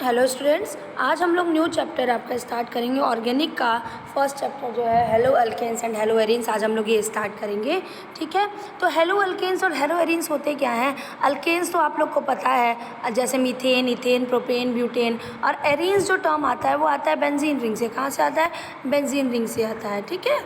Hello students, आज हम लोग न्यू चैप्टर आपका स्टार्ट करेंगे। ऑर्गेनिक का फर्स्ट चैप्टर जो है halo alkanes and halo arenes, आज हम लोग ये स्टार्ट करेंगे। ठीक है, तो हेलो अल्केन्स और हेलो एरीन्स होते क्या हैं? अल्केन्स तो आप लोग को पता है, जैसे मीथेन, इथेन, प्रोपेन, ब्यूटेन। और एरीन्स जो टर्म आता है वो आता है बेंजीन रिंग से। कहाँ से आता है? बेंजीन रिंग से आता है। ठीक है,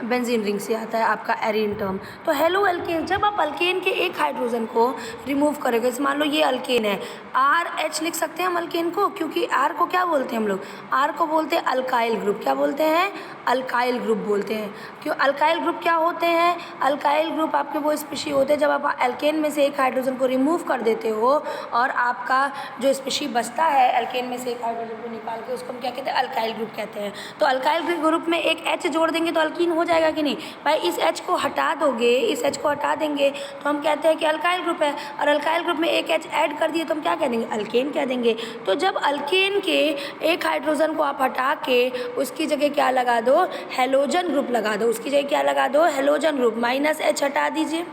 बेंजीन रिंग से आता है आपका एरीन टर्म। तो हेलो अल्केन, जब आप अल्केन के एक हाइड्रोजन को रिमूव करेंगे, जैसे मान लो ये अल्केन है, RH लिख सकते हैं हम अल्केन को, क्योंकि R को क्या बोलते हैं हम लोग? R को बोलते हैं अल्काइल ग्रुप। क्या बोलते हैं? अल्काइल ग्रुप बोलते हैं। क्यों? अल्काइल ग्रुप क्या होते हैं? अल्काइल ग्रुप आपके वो स्पीशी होते हैं जब आप अल्केन में से एक हाइड्रोजन को रिमूव कर देते हो और आपका जो स्पीशी बचता है अल्केन में से एक हाइड्रोजन को निकाल के, उसको हम क्या कहते हैं? अल्काइल ग्रुप कहते हैं। तो अल्काइल ग्रुप में एक H जोड़ देंगे तो अल्कीन हो जाएगा कि नहीं भाई? इस H को हटा दोगे, इस H को हटा देंगे तो हम कहते हैं कि अल्काइल ग्रुप है। और अल्काइल ग्रुप में एक H ऐड कर दिए तो हम क्या कह देंगे? अल्केन कह देंगे। तो जब अल्केन के एक हाइड्रोजन को आप हटा के उसकी जगह क्या लगा दो? हेलोजन ग्रुप लगा दो। उसकी जगह क्या लगा दो? Halogen group. -H हटा दीजिए,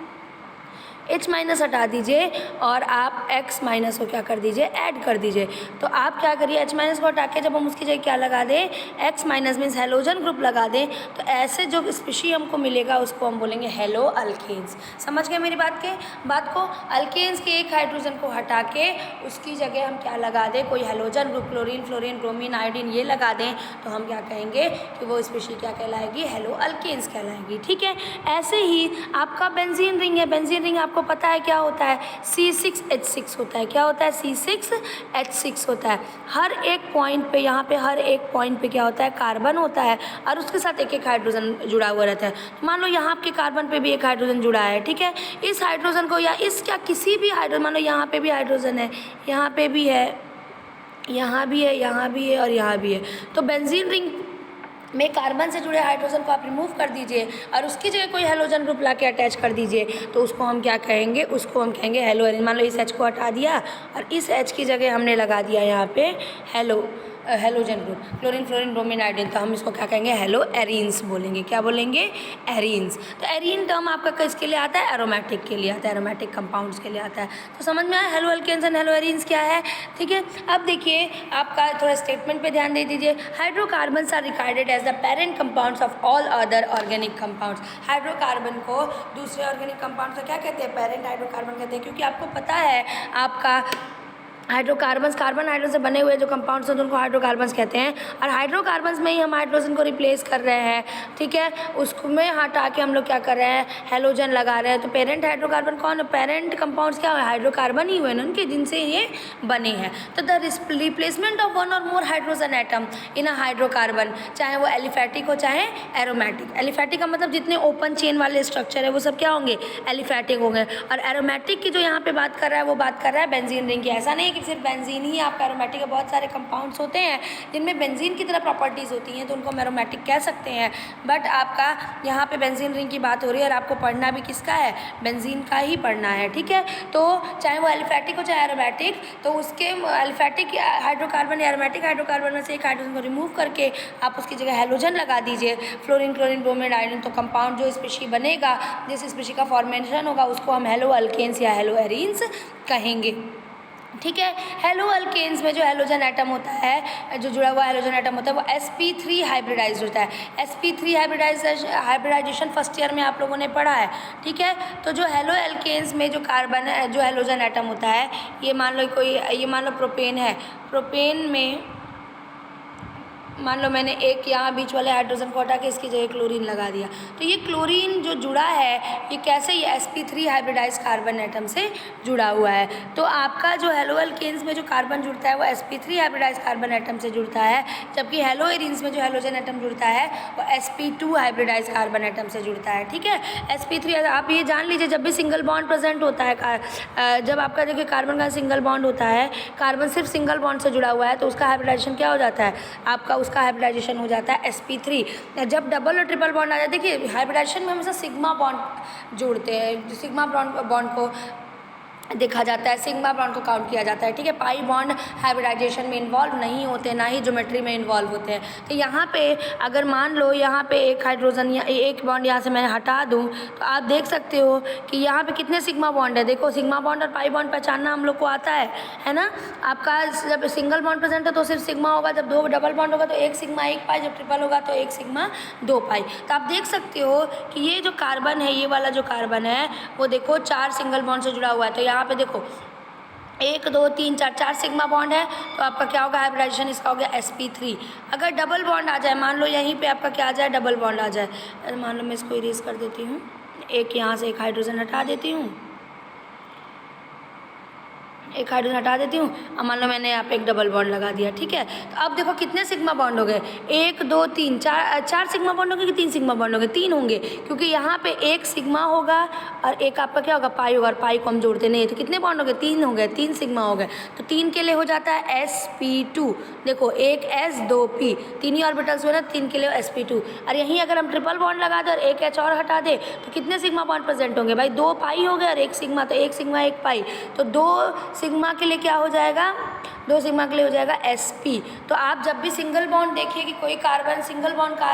H माइनस हटा दीजिए और आप X माइनस को क्या कर दीजिए? ऐड कर दीजिए। तो आप क्या करिए? H माइनस को हटा के जब हम उसकी जगह क्या लगा दें? X minus means halogen group लगा दें, तो ऐसे जो स्पीशी हमको मिलेगा उसको हम बोलेंगे हेलो अल्केन्स। समझ गए मेरी बात को? अल्केन्स के एक हाइड्रोजन को हटा के उसकी जगह हम क्या लगा दें? कोई halogen group, chlorine, fluorine, bromine, iodine ये लगा दें तो हम क्या कहेंगे कि वो स्पीशी क्या कहलाएगी? हेलो अल्केन्स कहलाएगी। ठीक है, ऐसे ही आपका बेंजीन रिंग है। बेंजीन रिंग आपको पता है क्या होता है? C6H6 होता है। क्या होता है? C6H6 होता है। हर एक पॉइंट पे, यहाँ पे हर एक पॉइंट पे क्या होता है? कार्बन होता है और उसके साथ एक एक हाइड्रोजन जुड़ा हुआ रहता है। तो मान लो यहाँ आपके कार्बन पे भी एक हाइड्रोजन जुड़ा है। ठीक है, इस हाइड्रोजन को या इस क्या किसी भी हाइड्रोजन, मान लो यहाँ पे भी हाइड्रोजन है, यहाँ पे भी है, यहाँ भी है, यहाँ भी है और यहाँ भी है। तो बेंजीन रिंग में कार्बन से जुड़े हाइड्रोजन को आप रिमूव कर दीजिए और उसकी जगह कोई हेलोजन ग्रुप ला के अटैच कर दीजिए तो उसको हम क्या कहेंगे? उसको हम कहेंगे हेलो एरीन। मान लो इस H को हटा दिया और इस H की जगह हमने लगा दिया यहाँ पे halogen group, chlorine, fluorine, bromine, iodine, तो हम इसको क्या कहेंगे? हेलो एरीन्स बोलेंगे। क्या बोलेंगे? एरीन्स। तो एरीन टर्म आपका किसके लिए आता है? एरोमेटिक के लिए आता है, एरोमेटिक कंपाउंड्स के लिए आता है। तो समझ में आया halo alkanes and halo arenes क्या है? ठीक है, अब देखिए आपका थोड़ा स्टेटमेंट पे ध्यान दे दीजिए। Hydrocarbons are regarded as the parent compounds of all other organic compounds. Hydrocarbon को दूसरे ऑर्गेनिक कंपाउंड का क्या कहते हैं? पेरेंट हाइड्रोकार्बन कहते हैं, क्योंकि आपको पता है आपका हाइड्रोकार्बन्स, कार्बन हाइड्रोजन से बने हुए जो कंपाउंड्स होते हैं उनको हाइड्रोकार्बन्स कहते हैं। और हाइड्रोकार्बन्स में ही हम हाइड्रोजन को रिप्लेस कर रहे हैं। ठीक है, उसको में हटा के हम लोग क्या कर रहे हैं? हेलोजन लगा रहे हैं। तो पेरेंट हाइड्रोकार्बन कौन है? पेरेंट कंपाउंड्स क्या है? हाइड्रोकार्बन ही हुए ना उनके, जिनसे ये बने हैं। तो द रिप्लेसमेंट ऑफ वन और more hydrogen atom in a hydrocarbon, चाहे वो एलिफैटिक हो चाहे एरोमेटिक। एलिफैटिक का मतलब जितने ओपन चेन वाले स्ट्रक्चर है वो सब क्या होंगे? एलिफैटिक होंगे। और एरोमेटिक की जो यहाँ पे बात कर रहा है वो बात कर रहा है बेंजीन रिंग की। ऐसा नहीं है कि सिर्फ बेंजीन ही आपका एरोमेटिक है, बहुत सारे कंपाउंड्स होते हैं जिनमें बेंजीन की तरह प्रॉपर्टीज़ होती हैं तो उनको हम एरोमेटिक कह सकते हैं। बट आपका यहाँ पे बेंजीन रिंग की बात हो रही है और आपको पढ़ना भी किसका है? बेंजीन का ही पढ़ना है। ठीक है, तो चाहे वो एलिफैटिक हो चाहे एरोमेटिक, तो उसके एलिफैटिक हाइड्रोकार्बन या एरोमेटिक हाइड्रोकार्बन में से एक हाइड्रोजन को रिमूव करके आप उसकी जगह हेलोजन लगा दीजिए, फ्लोरीन, क्लोरीन, ब्रोमीन, आयोडीन, तो कंपाउंड जो स्पीशी बनेगा, जिस स्पीशी का फॉर्मेशन होगा उसको हम हेलो अल्केन्स या हेलो एरीन्स कहेंगे। ठीक है, हेलो अल्केन्स में जो हेलोजन एटम होता है, जो जुड़ा हुआ हेलोजन एटम होता है वो sp3 हाइब्रिडाइज्ड होता है। sp3 हाइब्रिडाइजेशन फर्स्ट ईयर में आप लोगों ने पढ़ा है। ठीक है, तो जो हेलो अल्केन्स में जो कार्बन जो हेलोजन एटम होता है, ये मान लो प्रोपेन है। प्रोपेन में मान लो मैंने एक यहाँ बीच वाले हाइड्रोजन को हटा के इसकी जगह क्लोरीन लगा दिया, तो ये क्लोरीन जो जुड़ा है ये कैसे? ये sp3 हाइब्रिडाइज कार्बन एटम से जुड़ा हुआ है। तो आपका जो हेलो अल्केन्स में जो कार्बन जुड़ता है वो sp3 हाइब्रिडाइज कार्बन एटम से जुड़ता है, जबकि हेलो एरीन्स में जो हेलोजन एटम जुड़ता है वो sp2 हाइब्रिडाइज कार्बन एटम से जुड़ता है। ठीक है, sp3 आप ये जान लीजिए, जब भी सिंगल बॉन्ड प्रेजेंट होता है, जब आपका देखिए कार्बन का सिंगल बॉन्ड होता है, कार्बन सिर्फ सिंगल बॉन्ड से जुड़ा हुआ है तो उसका हाइब्रिडाइजेशन क्या हो जाता है? आपका उसका हाइब्रिडाइजेशन हो जाता है sp3। जब डबल और ट्रिपल बॉन्ड आ जाता है, देखिए हाइब्रिडाइजेशन में हमेशा सिग्मा बॉन्ड जोड़ते हैं, सिग्मा बॉन्ड को देखा जाता है, सिग्मा बॉन्ड को काउंट किया जाता है, ठीक है। पाई बॉन्ड हाइब्रिडाइजेशन में इन्वॉल्व नहीं होते, ना ही ज्योमेट्री में इन्वॉल्व होते हैं। तो यहाँ पे अगर मान लो यहाँ पे एक हाइड्रोजन या एक बॉन्ड यहाँ से मैं हटा दूँ तो आप देख सकते हो कि यहाँ पे कितने सिग्मा बॉन्ड है। देखो सिग्मा बॉन्ड और पाई बॉन्ड पहचानना हम लोग को आता है ना। आपका जब सिंगल बॉन्ड प्रेजेंट है तो सिर्फ सिग्मा होगा, जब दो डबल बॉन्ड होगा तो एक सिग्मा एक पाई, जब ट्रिपल होगा तो एक सिग्मा दो पाई। तो आप देख सकते हो कि ये जो कार्बन है, ये वाला जो कार्बन है वो देखो 4 सिंगल बॉन्ड से जुड़ा हुआ है। तो यहाँ पे देखो 1 2 3 4 4 सिग्मा बॉन्ड है, तो आपका क्या होगा हाइब्रिडाइजेशन, इसका हो गया sp3। अगर डबल बॉन्ड आ जाए, मान लो यहीं पे आपका क्या आ जाए, डबल बॉन्ड आ जाए, मान लो मैं इसको इरेज कर देती हूँ, एक यहाँ से एक हाइड्रोजन हटा देती हूँ, एक हाइड्रोजन हटा देती हूँ, अब मान लो मैंने यहाँ पे एक डबल बॉन्ड लगा दिया, ठीक है। तो अब देखो कितने सिग्मा बॉन्ड हो गए, 1 2 3 4 सिग्मा बॉन्ड होंगे कि 3 सिग्मा बॉन्ड होंगे, 3 होंगे, क्योंकि यहाँ पे एक सिग्मा होगा और एक आपका क्या होगा, पाई होगा, और पाई को हम जोड़ते नहीं, तो कितने बॉन्ड हो गए, 3 हो गए, 3 सिग्मा हो गए। तो 3 के लिए हो जाता है sp2, देखो एक s 2 p, 3 ही ऑर्बिटल्स हुए ना, 3 के लिए sp2। और यहीं अगर हम ट्रिपल बॉन्ड लगा दें और एक h और हटा दें तो कितने सिग्मा बॉन्ड प्रेजेंट होंगे भाई, 2 पाई हो गए और एक सिग्मा, तो एक सिग्मा एक पाई, तो 2 सिग्मा के लिए क्या हो जाएगा, 2 सिग्मा के लिए हो जाएगा sp। तो आप जब भी सिंगल बॉन्ड देखिए कि कोई कार्बन सिंगल बॉन्ड का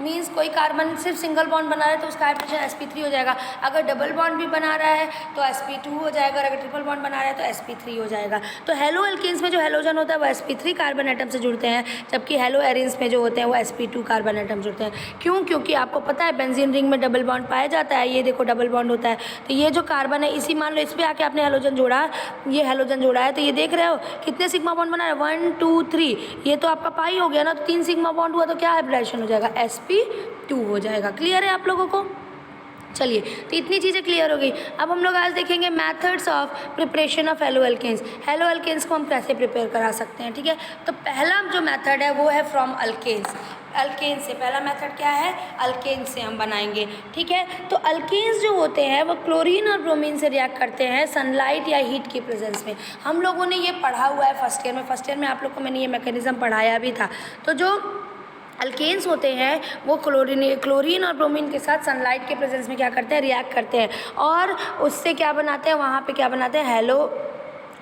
मीन्स कोई कार्बन सिर्फ सिंगल बॉन्ड बना रहा है तो उसका हाइब्रिडेशन sp3 हो जाएगा। अगर डबल बॉन्ड भी बना रहा है तो sp2 हो जाएगा, और अगर ट्रिपल बॉन्ड बना रहा है तो sp3 हो जाएगा। तो हेलो एल्केन्स में जो हेलोजन होता है वो sp3 कार्बन एटम से जुड़ते हैं, जबकि हेलो एरिन्स में जो होते हैं वो sp2 कार्बन एटम जुड़ते हैं। क्यों, क्योंकि आपको पता है बेंजीन रिंग में डबल बॉन्ड पाया जाता है, ये देखो डबल बॉन्ड होता है, तो ये जो कार्बन है इसी, मान लो इस पर आके आपने हेलोजन जोड़ा, ये हेलोजन जोड़ा है, तो ये देख रहे हो कितने सिग्मा बॉन्ड बना है, 1 2 3, ये तो आपका पाई हो गया ना, तो 3 सिग्मा बॉन्ड हुआ तो क्या हाइब्रिडाइजेशन हो जाएगा, sp2 हो जाएगा। क्लियर है आप लोगों को? चलिए, तो इतनी चीज़ें क्लियर हो गई। अब हम लोग आज देखेंगे methods of preparation of halo alkenes. Halo alkenes को हम कैसे प्रिपेयर करा सकते हैं, ठीक है। तो पहला जो मेथड है वो है फ्रॉम अल्केन्स। अल्केन से पहला मेथड क्या है, अल्केन से हम बनाएंगे, ठीक है। तो अल्केन्स जो होते हैं वो क्लोरीन और ब्रोमीन से रिएक्ट करते हैं सनलाइट या हीट की प्रेजेंस में। हम लोगों ने ये पढ़ा हुआ है फर्स्ट ईयर में आप लोग को मैंने ये मैकेनिज्म पढ़ाया भी था। तो जो अल्केन्स होते हैं वो क्लोरीन और ब्रोमीन के साथ सनलाइट के प्रेजेंस में क्या करते हैं, रिएक्ट करते हैं, और उससे क्या बनाते हैं, वहाँ पे क्या बनाते हैं, हेलो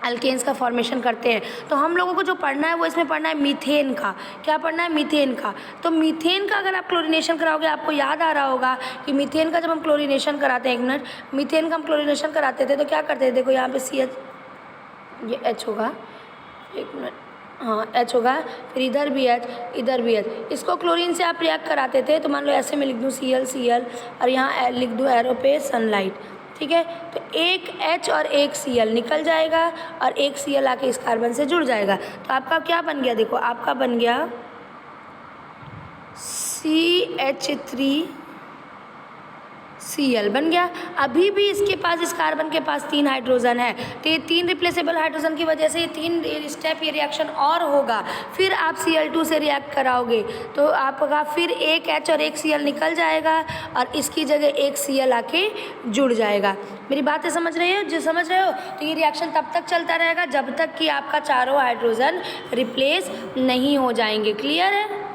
अल्केन्स का फॉर्मेशन करते हैं। तो हम लोगों को जो पढ़ना है वो इसमें पढ़ना है मीथेन का। क्या पढ़ना है, मीथेन का। तो मीथेन का अगर आप क्लोरीनेशन कराओगे, आपको याद आ रहा होगा कि मीथेन का जब हम क्लोरीनेशन कराते हैं, एक मिनट, मीथेन का हम क्लोरीनेशन कराते थे तो क्या करते थे, देखो यहाँ पे CH, ये H होगा, एक मिनट, हाँ H होगा, फिर इधर भी H, इधर भी H, इसको क्लोरीन से आप रिएक्ट कराते थे। तो मान लो ऐसे में लिख दूँ Cl और यहाँ लिख दूँ एरो पे सनलाइट, ठीक है। तो एक H और एक Cl निकल जाएगा और एक Cl आके इस कार्बन से जुड़ जाएगा। तो आपका क्या बन गया, देखो आपका बन गया CH3Cl बन गया। अभी भी इसके पास, इस कार्बन के पास 3 हाइड्रोजन है, तो ये 3 रिप्लेसेबल हाइड्रोजन की वजह से ये 3 स्टेप, ये रिएक्शन और होगा। फिर आप Cl2 से रिएक्ट कराओगे तो आपका फिर एक H और एक Cl निकल जाएगा और इसकी जगह एक Cl आके जुड़ जाएगा। मेरी बातें समझ रहे हो, जो समझ रहे हो? तो ये रिएक्शन तब तक चलता रहेगा जब तक कि आपका चारों हाइड्रोजन रिप्लेस नहीं हो जाएंगे। क्लियर है?